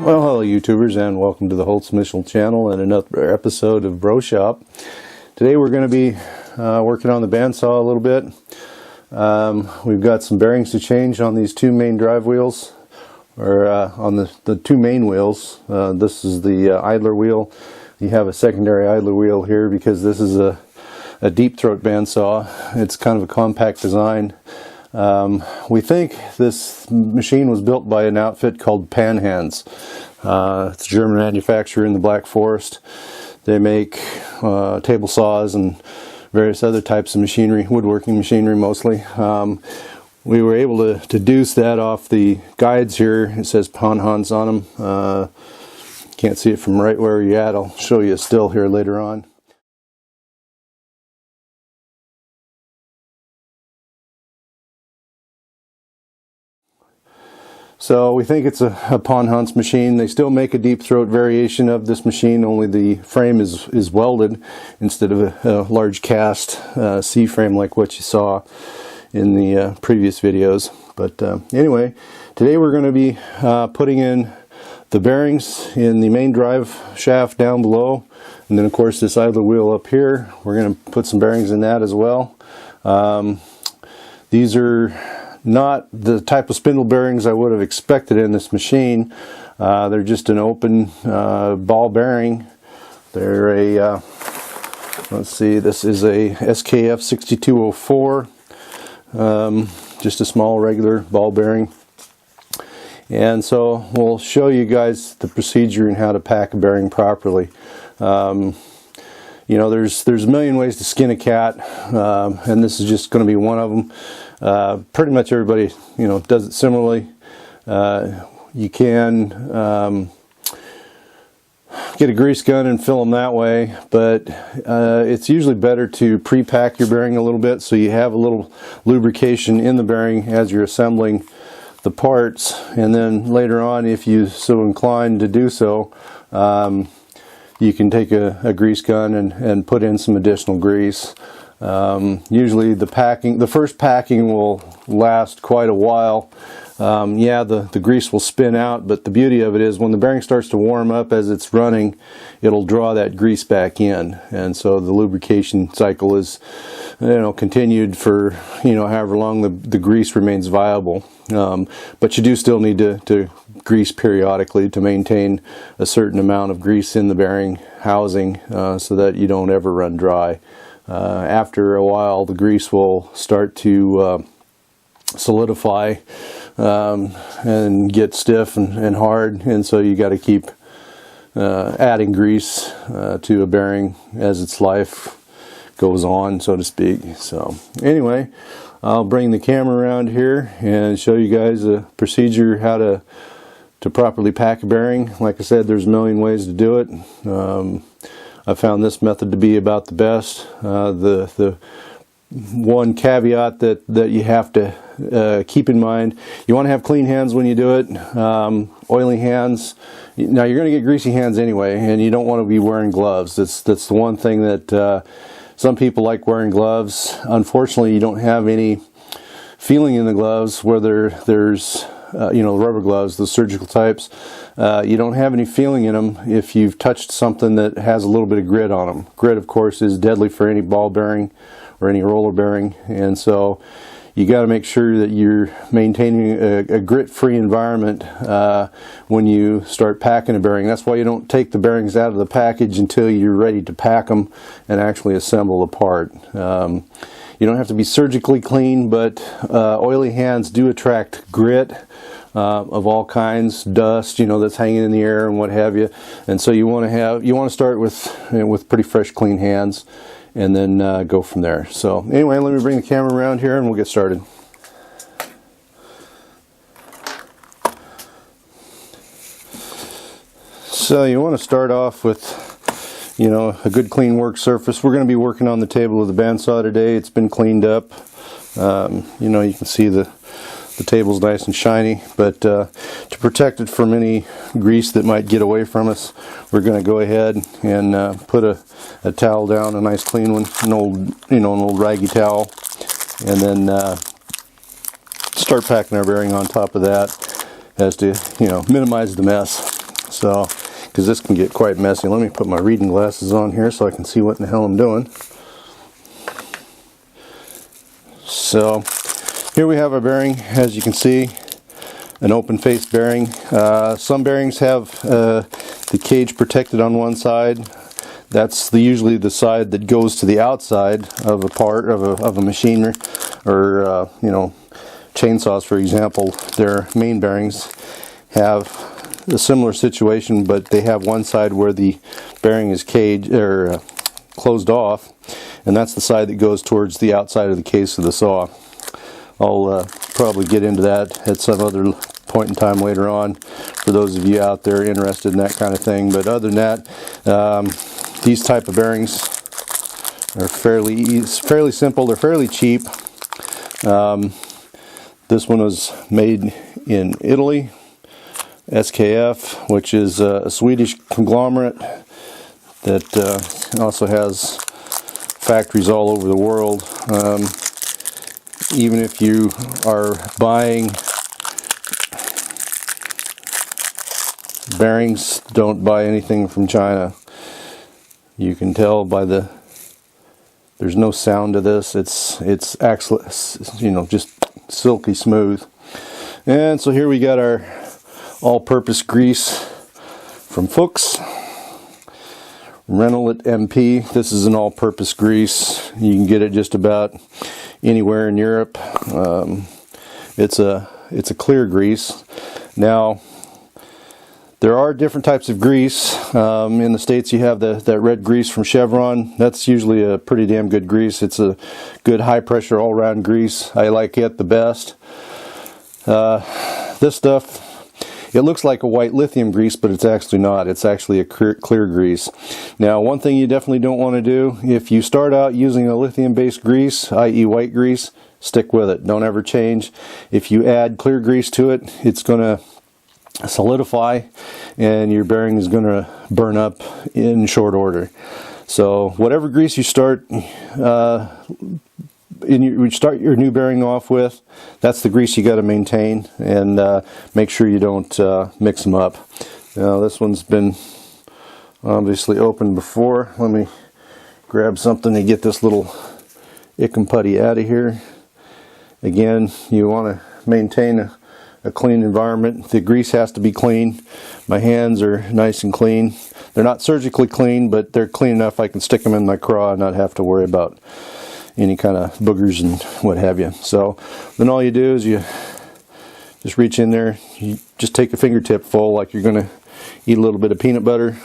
Well, hello YouTubers, and welcome to the Holtz Mitchell channel and another episode of Broshop. Today we're going to be working on the bandsaw a little bit. We've got some bearings to change on these two main drive wheels, or on the two main wheels. This is the idler wheel. You have a secondary idler wheel here because this is a deep throat bandsaw. It's kind of a compact design. We think this machine was built by an outfit called Panhands. It's a German manufacturer in the Black Forest. They make table saws and various other types of machinery, woodworking machinery mostly. We were able to deduce that off the guides here. It says Panhands on them. Can't see it from right where you're at. I'll show you a still here later on. So we think it's a Panhands machine. They still make a deep throat variation of this machine, only the frame is welded instead of a large cast C-frame like what you saw in the previous videos. But anyway, today we're going to be putting in the bearings in the main drive shaft down below, and then of course this idler wheel up here. We're going to put some bearings in that as well. These are not the type of spindle bearings I would have expected in this machine. They're just an open ball bearing. They're a, let's see, this is a SKF 6204, just a small regular ball bearing. And so we'll show you guys the procedure and how to pack a bearing properly. You know, there's a million ways to skin a cat, and this is just going to be one of them. Pretty much everybody, you know, does it similarly. You can get a grease gun and fill them that way, but it's usually better to pre-pack your bearing a little bit so you have a little lubrication in the bearing as you're assembling the parts, and then later on, if you so inclined to do so, you can take a grease gun and put in some additional grease. Usually the first packing will last quite a while. Yeah, the grease will spin out, but the beauty of it is when the bearing starts to warm up as it's running, it'll draw that grease back in, and so the lubrication cycle is, you know, continued for, you know, however long the grease remains viable. But you do still need to grease periodically to maintain a certain amount of grease in the bearing housing so that you don't ever run dry. After a while, the grease will start to solidify and get stiff and hard, and so you got to keep adding grease to a bearing as its life goes on, so to speak. So anyway, I'll bring the camera around here and show you guys a procedure how to properly pack a bearing. Like I said, there's a million ways to do it. I found this method to be about the best. The one caveat that you have to keep in mind, you want to have clean hands when you do it. Oily hands, now you're going to get greasy hands anyway, and you don't want to be wearing gloves. That's the one thing that some people like wearing gloves. Unfortunately, you don't have any feeling in the gloves, whether there's you know, rubber gloves, the surgical types. You don't have any feeling in them if you've touched something that has a little bit of grit on them. Grit, of course, is deadly for any ball bearing or any roller bearing, and so you got to make sure that you're maintaining a grit-free environment when you start packing a bearing. That's why you don't take the bearings out of the package until you're ready to pack them and actually assemble the part. You don't have to be surgically clean, but oily hands do attract grit of all kinds, dust, you know, that's hanging in the air and what have you. And so you want to start with pretty fresh, clean hands, and then go from there. So anyway, let me bring the camera around here and we'll get started. So you want to start off with, you know, a good clean work surface. We're going to be working on the table of the bandsaw today. It's been cleaned up. You know, you can see the table's nice and shiny, but to protect it from any grease that might get away from us, we're going to go ahead and put a towel down, a nice clean one, an old raggy towel, and then start packing our bearing on top of that as to, you know, minimize the mess. So, because this can get quite messy. Let me put my reading glasses on here so I can see what in the hell I'm doing. So, here we have our bearing. As you can see, an open face bearing. Some bearings have the cage protected on one side. That's usually the side that goes to the outside of a part of a machine, or you know, chainsaws, for example. Their main bearings have a similar situation, but they have one side where the bearing is caged or closed off, and that's the side that goes towards the outside of the case of the saw. I'll probably get into that at some other point in time later on for those of you out there interested in that kind of thing. But other than that, these type of bearings are fairly simple. They're fairly cheap. This one was made in Italy, SKF, which is a Swedish conglomerate that also has factories all over the world. Even if you are buying bearings, don't buy anything from China. You can tell by there's no sound to this. It's actually, you know, just silky smooth. And so here we got our all-purpose grease from Fuchs. Reynolds MP. This is an all-purpose grease. You can get it just about anywhere in Europe. It's a clear grease. Now, there are different types of grease. In the States, you have that red grease from Chevron. That's usually a pretty damn good grease. It's a good high-pressure all-round grease. I like it the best. This stuff, it looks like a white lithium grease, but it's actually not. It's actually a clear grease. Now, one thing you definitely don't want to do, if you start out using a lithium-based grease, i.e. white grease, stick with it. Don't ever change. If you add clear grease to it, it's going to solidify and your bearing is going to burn up in short order. So whatever grease you start start your new bearing off with, that's the grease you got to maintain, and make sure you don't mix them up. Now, this one's been obviously opened before. Let me grab something to get this little ick and putty out of here. Again, you want to maintain a clean environment. The grease has to be clean. My hands are nice and clean. They're not surgically clean, but they're clean enough I can stick them in my craw and not have to worry about any kind of boogers and what have you. So then all you do is you just reach in there, you just take a fingertip full like you're going to eat a little bit of peanut butter.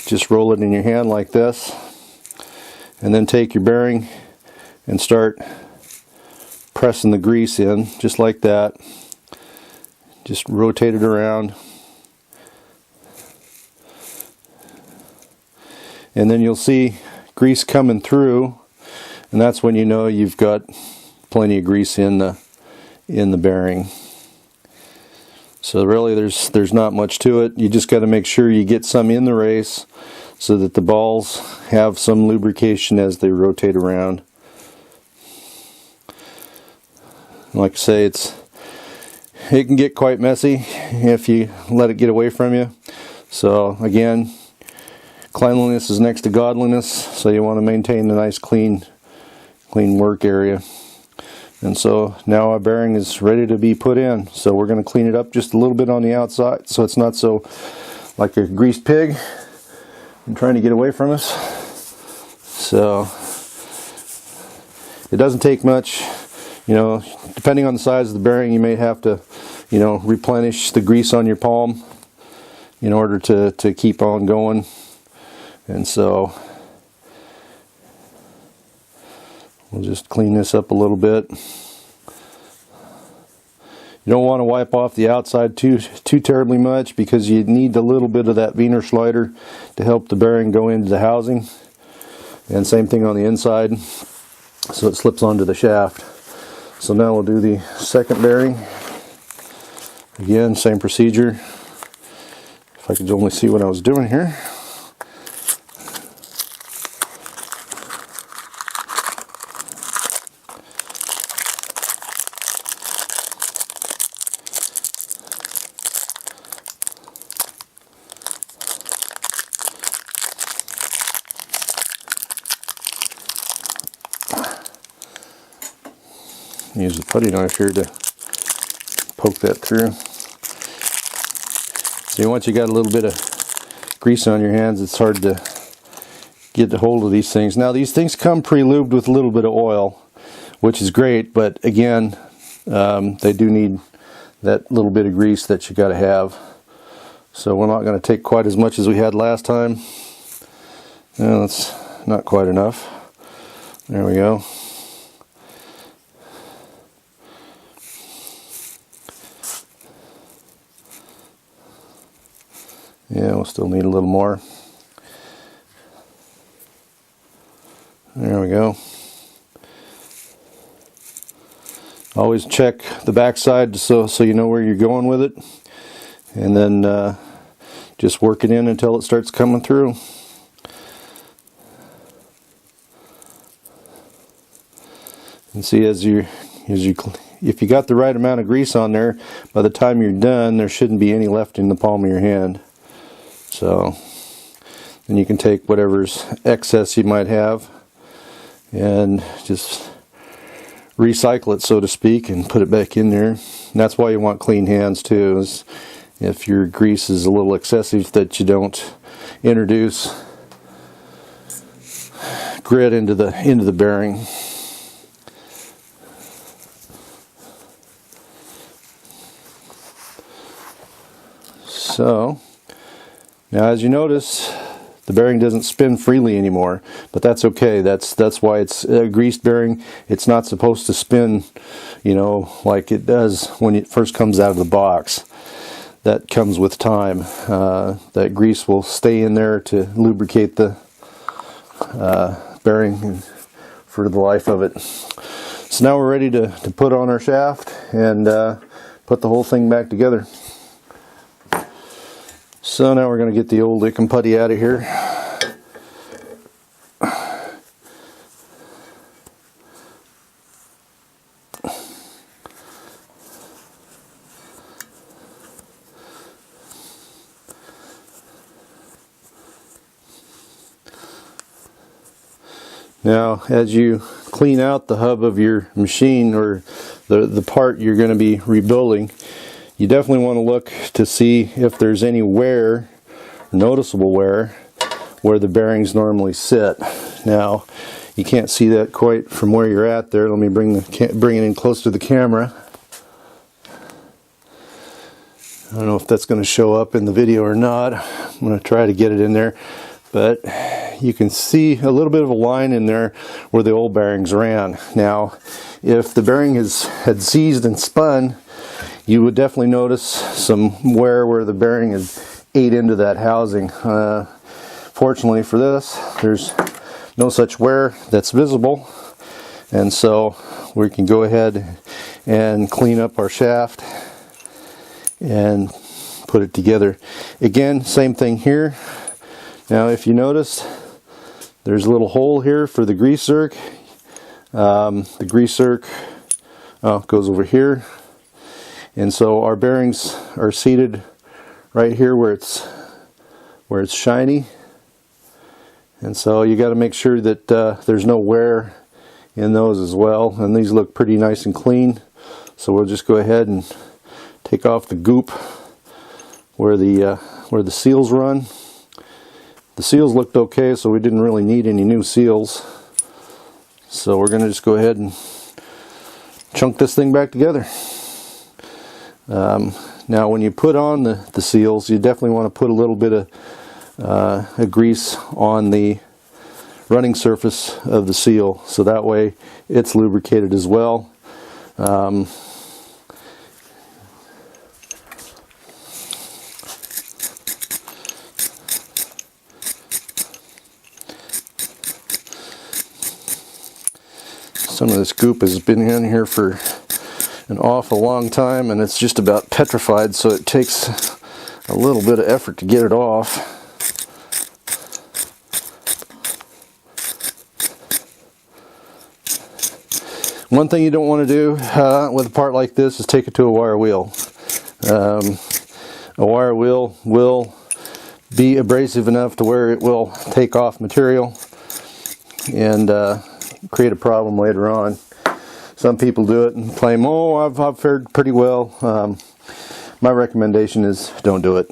Just roll it in your hand like this, and then take your bearing and start pressing the grease in just like that. Just rotate it around, and then you'll see grease coming through, and that's when you know you've got plenty of grease in the bearing. So really there's not much to it. You just got to make sure you get some in the race so that the balls have some lubrication as they rotate around. Like I say, it can get quite messy if you let it get away from you. So again, cleanliness is next to godliness, so you want to maintain a nice clean work area. And so now our bearing is ready to be put in. So we're going to clean it up just a little bit on the outside so it's not so like a greased pig and trying to get away from us. So it doesn't take much. You know, depending on the size of the bearing, you may have to, you know, replenish the grease on your palm in order to keep on going. And so we'll just clean this up a little bit. You don't want to wipe off the outside too terribly much, because you need a little bit of that Wiener Schleider to help the bearing go into the housing. And same thing on the inside, so it slips onto the shaft. So now we'll do the second bearing. Again, same procedure. If I could only see what I was doing here. Use the putty knife here to poke that through. See, once you got a little bit of grease on your hands, it's hard to get a hold of these things. Now these things come pre-lubed with a little bit of oil, which is great, but again, they do need that little bit of grease that you got to have. So we're not going to take quite as much as we had last time. No, that's not quite enough. There we go. Yeah, we'll still need a little more. There we go. Always check the back side so you know where you're going with it. And then just work it in until it starts coming through. And see, if you got the right amount of grease on there, by the time you're done, there shouldn't be any left in the palm of your hand. So then you can take whatever's excess you might have and just recycle it, so to speak, and put it back in there. And that's why you want clean hands too, is if your grease is a little excessive, that you don't introduce grit into the bearing. So now, as you notice, the bearing doesn't spin freely anymore, but that's okay. That's why it's a greased bearing. It's not supposed to spin, you know, like it does when it first comes out of the box. That comes with time. That grease will stay in there to lubricate the bearing for the life of it. So now we're ready to put on our shaft and put the whole thing back together. So now we're going to get the old ick and putty out of here. Now, as you clean out the hub of your machine, or the part you're going to be rebuilding, you definitely want to look to see if there's any wear, noticeable wear, where the bearings normally sit. Now, you can't see that quite from where you're at there. Let me bring it in close to the camera. I don't know if that's going to show up in the video or not. I'm going to try to get it in there. But you can see a little bit of a line in there where the old bearings ran. Now, if the bearing had seized and spun, you would definitely notice some wear where the bearing had ate into that housing. Fortunately for this, there's no such wear that's visible, and so we can go ahead and clean up our shaft and put it together. Again, same thing here. Now, if you notice, there's a little hole here for the grease zerk. The grease zerk goes over here. And so our bearings are seated right here where it's shiny. And so you got to make sure that there's no wear in those as well. And these look pretty nice and clean. So we'll just go ahead and take off the goop where the seals run. The seals looked okay, so we didn't really need any new seals. So we're going to just go ahead and chunk this thing back together. Now, when you put on the seals, you definitely want to put a little bit of grease on the running surface of the seal, so that way it's lubricated as well. Some of this goop has been in here for an awful long time, and it's just about petrified, so it takes a little bit of effort to get it off. One thing you don't want to do with a part like this is take it to a wire wheel. A wire wheel will be abrasive enough to where it will take off material and create a problem later on. Some people do it and claim, oh, I've fared pretty well. My recommendation is don't do it.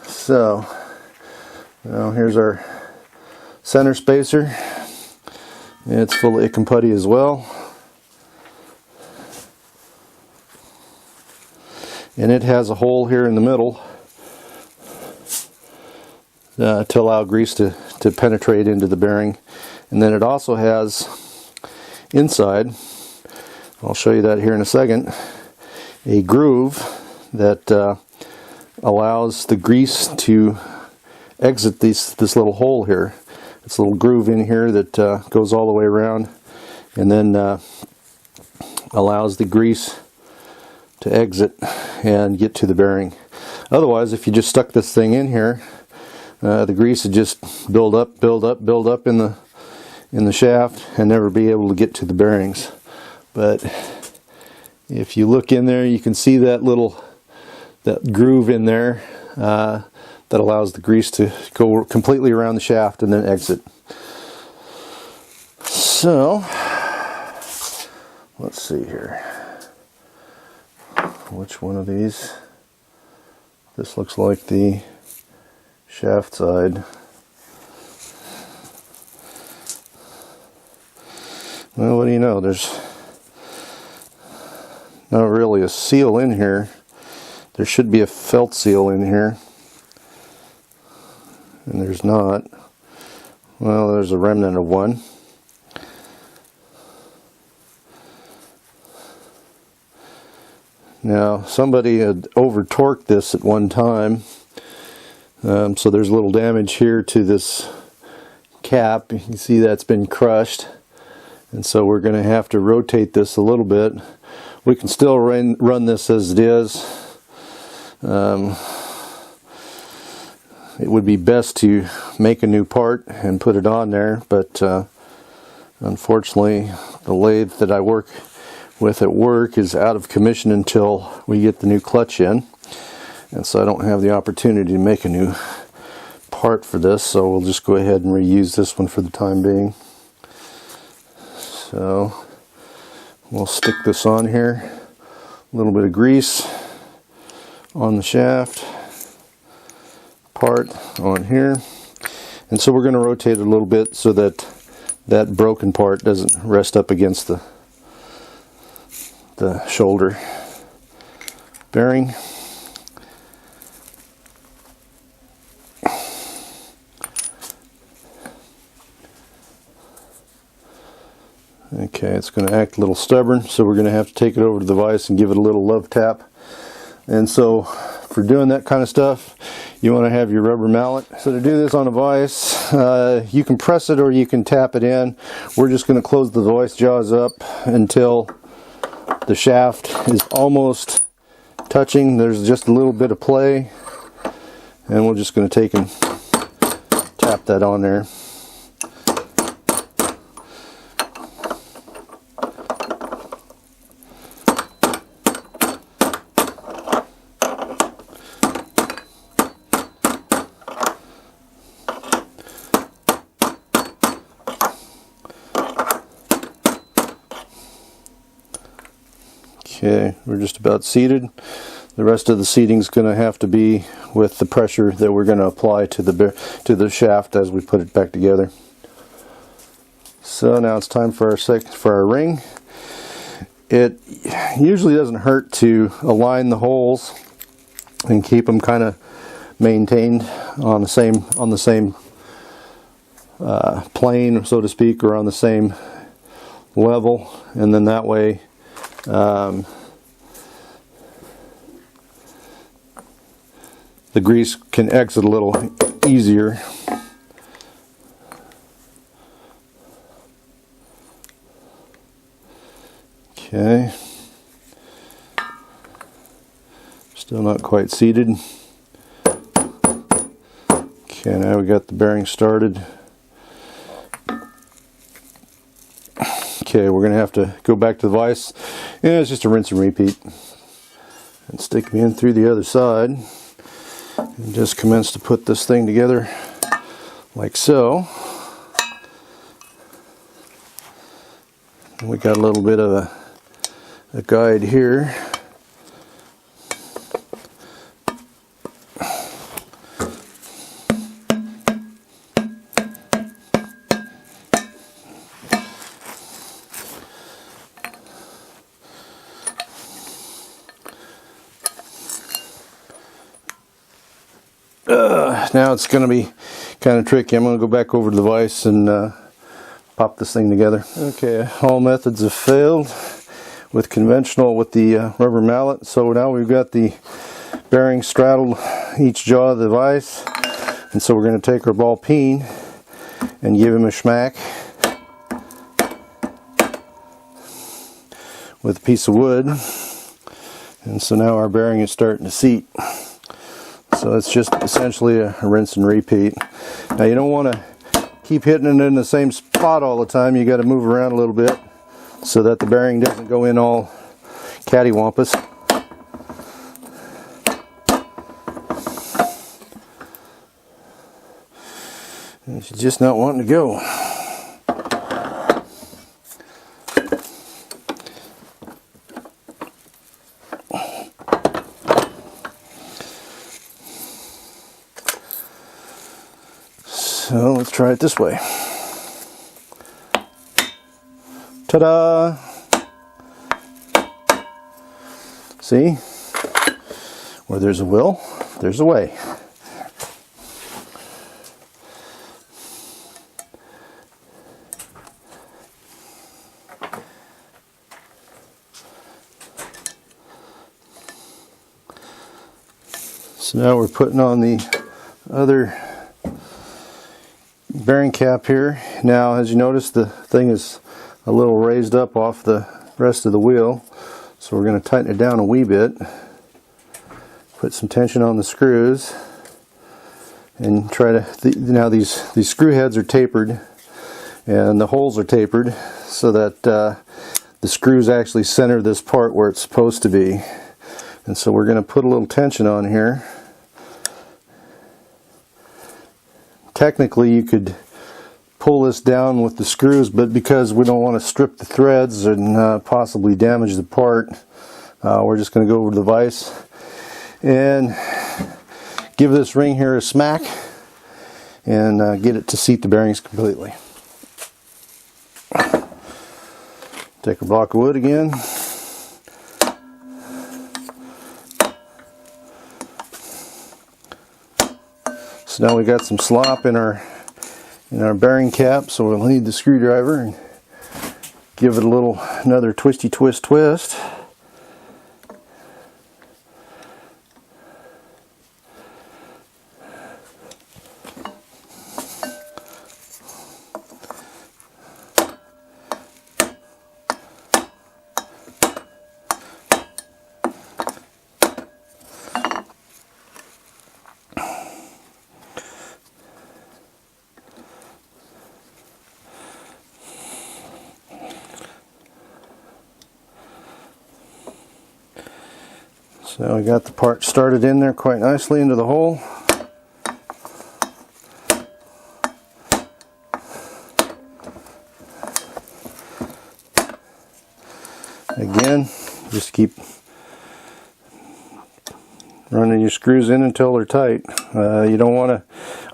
So, now here's our center spacer. It's full of ick and putty as well. And it has a hole here in the middle to allow grease to penetrate into the bearing. And then it also has inside, I'll show you that here in a second, a groove that allows the grease to exit this little hole here. It's a little groove in here that goes all the way around and then allows the grease to exit and get to the bearing. Otherwise, if you just stuck this thing in here, the grease would just build up in the shaft and never be able to get to the bearings. But if you look in there, you can see that groove in there that allows the grease to go completely around the shaft and then exit. So let's see here. Which one of these? This looks like the shaft side. Well, what do you know? There's not really a seal in here. There should be a felt seal in here. And there's not. Well, there's a remnant of one. Now, somebody had over-torqued this at one time, so there's a little damage here to this cap. You can see that's been crushed, and so we're going to have to rotate this a little bit. We can still run this as it is. It would be best to make a new part and put it on there, but unfortunately the lathe that I work with at work is out of commission until we get the new clutch in, and so I don't have the opportunity to make a new part for this, so we'll just go ahead and reuse this one for the time being. So we'll stick this on here, a little bit of grease on the shaft, part on here, and so we're going to rotate it a little bit so that that broken part doesn't rest up against the shoulder bearing. Okay, it's going to act a little stubborn, so we're going to have to take it over to the vise and give it a little love tap. And so for doing that kind of stuff, you want to have your rubber mallet. So to do this on a vise, you can press it or you can tap it in. We're just going to close the vise jaws up until the shaft is almost touching. There's just a little bit of play, and we're just going to take and tap that on there. Okay, we're just about seated. The rest of the seating is going to have to be with the pressure that we're going to apply to the shaft as we put it back together. So now it's time for our ring. It usually doesn't hurt to align the holes and keep them kind of maintained on the same plane, so to speak, or on the same level, and then that way the grease can exit a little easier. Okay, still not quite seated. Okay, now we got the bearing started. Okay, we're going to have to go back to the vise. Yeah, it's just a rinse and repeat. And stick me in through the other side. And just commence to put this thing together like so. We got a little bit of a guide here. Now it's going to be kind of tricky. I'm going to go back over to the vise and pop this thing together. Okay, all methods have failed with conventional, with the rubber mallet. So now we've got the bearing straddled each jaw of the vise, and so we're going to take our ball peen and give him a smack with a piece of wood. And so now our bearing is starting to seat. So it's just essentially a rinse and repeat. Now you don't want to keep hitting it in the same spot all the time. You got to move around a little bit so that the bearing doesn't go in all cattywampus. And she's just not wanting to go. So let's try it this way. Ta-da! See? Where there's a will, there's a way. So now we're putting on the other bearing cap here. Now, as you notice, the thing is a little raised up off the rest of the wheel, so we're going to tighten it down a wee bit, put some tension on the screws, and try to now these screw heads are tapered and the holes are tapered so that the screws actually center this part where it's supposed to be. And so we're going to put a little tension on here. Technically you could pull this down with the screws, but because we don't want to strip the threads and possibly damage the part, we're just going to go over to the vise and give this ring here a smack and get it to seat the bearings completely. Take a block of wood again. So now we got some slop in our bearing cap, so we'll need the screwdriver and give it another twisty twist. So we got the part started in there quite nicely into the hole. Again, just keep running your screws in until they're tight. You don't want to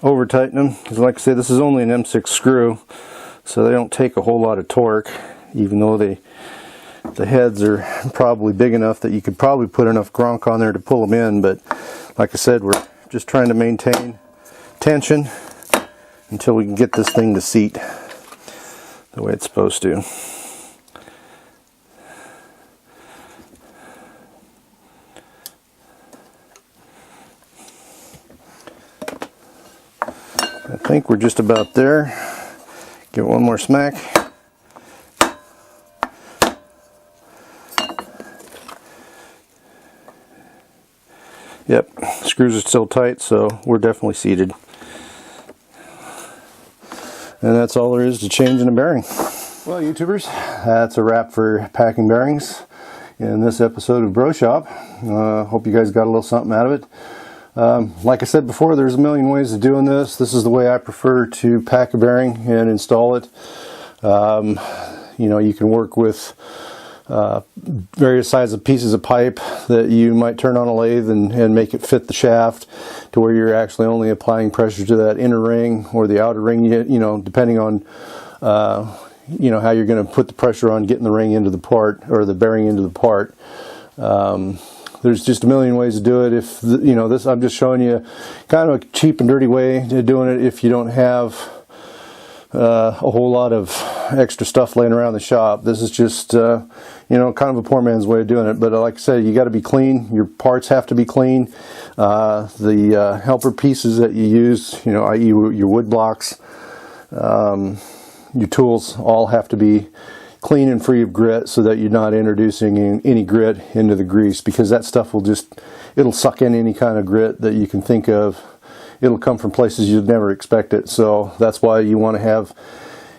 over tighten them, because like I say, this is only an M6 screw, so they don't take a whole lot of torque, even though the heads are probably big enough that you could probably put enough gronk on there to pull them in. But like I said, we're just trying to maintain tension until we can get this thing to seat the way it's supposed to. I think we're just about there. Give it one more smack. Yep, screws are still tight, so we're definitely seated. And that's all there is to changing a bearing. Well, YouTubers, that's a wrap for packing bearings in this episode of Broshop. Hope you guys got a little something out of it. Like I said before, there's a million ways of doing this. This is the way I prefer to pack a bearing and install it. You know, you can work with various sizes of pieces of pipe that you might turn on a lathe and make it fit the shaft to where you're actually only applying pressure to that inner ring or the outer ring, you know, depending on you know, how you're going to put the pressure on getting the ring into the part, or the bearing into the part. There's just a million ways to do it. If you know, this, I'm just showing you kind of a cheap and dirty way to doing it if you don't have a whole lot of extra stuff laying around the shop. This is just you know, kind of a poor man's way of doing it. But like I said, you got to be clean. Your parts have to be clean. The helper pieces that you use, you know, i.e. your wood blocks, your tools, all have to be clean and free of grit, so that you're not introducing any grit into the grease, because that stuff will just, it'll suck in any kind of grit that you can think of. It'll come from places you'd never expect it. So that's why you want to have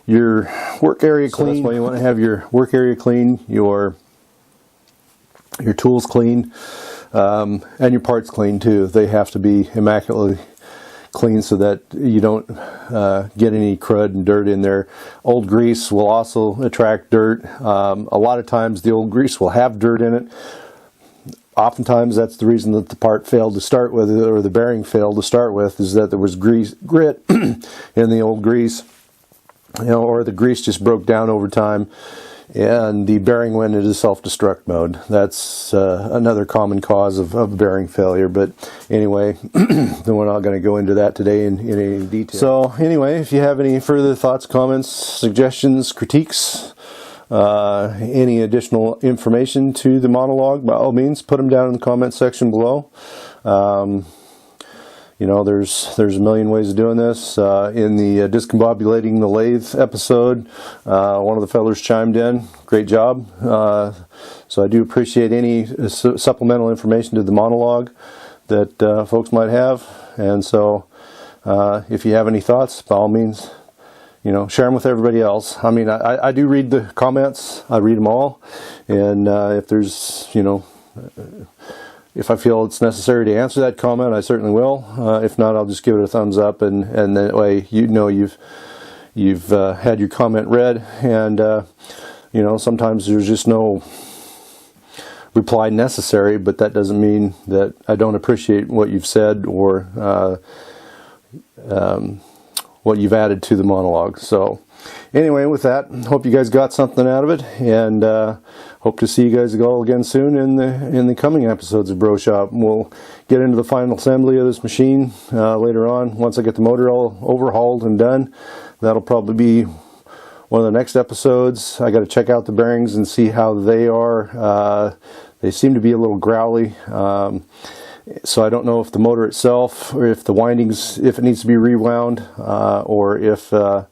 your work area clean. That's why you want to have your work area clean, your tools clean, and your parts clean too. They have to be immaculately clean so that you don't get any crud and dirt in there. Old grease will also attract dirt. A lot of times the old grease will have dirt in it. Oftentimes that's the reason that the part failed to start with, or the bearing failed to start with, is that there was grit in the old grease, you know, or the grease just broke down over time and the bearing went into self-destruct mode. That's another common cause of bearing failure. But anyway, we're not going to go into that today in any detail. So anyway, if you have any further thoughts, comments, suggestions, critiques, any additional information to the monologue, by all means, put them down in the comment section below. You know, there's a million ways of doing this. In the discombobulating the lathe episode, one of the fellers chimed in. Great job. So I do appreciate any supplemental information to the monologue that folks might have. And so if you have any thoughts, by all means, you know, share them with everybody else. I mean, I do read the comments. I read them all. And if there's, you know, if I feel it's necessary to answer that comment, I certainly will. If not, I'll just give it a thumbs up, and that way you know you've had your comment read. And you know, sometimes there's just no reply necessary, but that doesn't mean that I don't appreciate what you've said or what you've added to the monologue. So anyway, with that, hope you guys got something out of it, and hope to see you guys all again soon in the coming episodes of Broshop. We'll get into the final assembly of this machine later on. Once I get the motor all overhauled and done, that'll probably be one of the next episodes. I got to check out the bearings and see how they are. They seem to be a little growly. So I don't know if the motor itself, or if the windings, if it needs to be rewound, or if the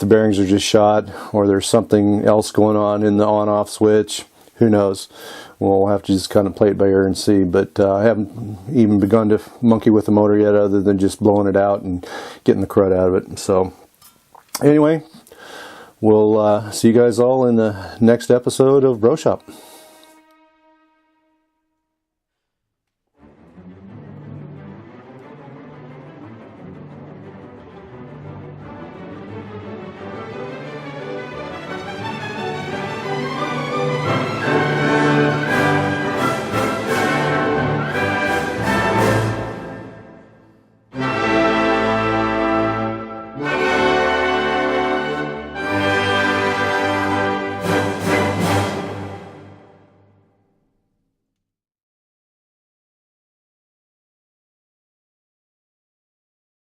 bearings are just shot, or there's something else going on in the on-off switch. Who knows? We'll have to just kind of play it by ear and see. But I haven't even begun to monkey with the motor yet, other than just blowing it out and getting the crud out of it. So anyway, we'll see you guys all in the next episode of Broshop.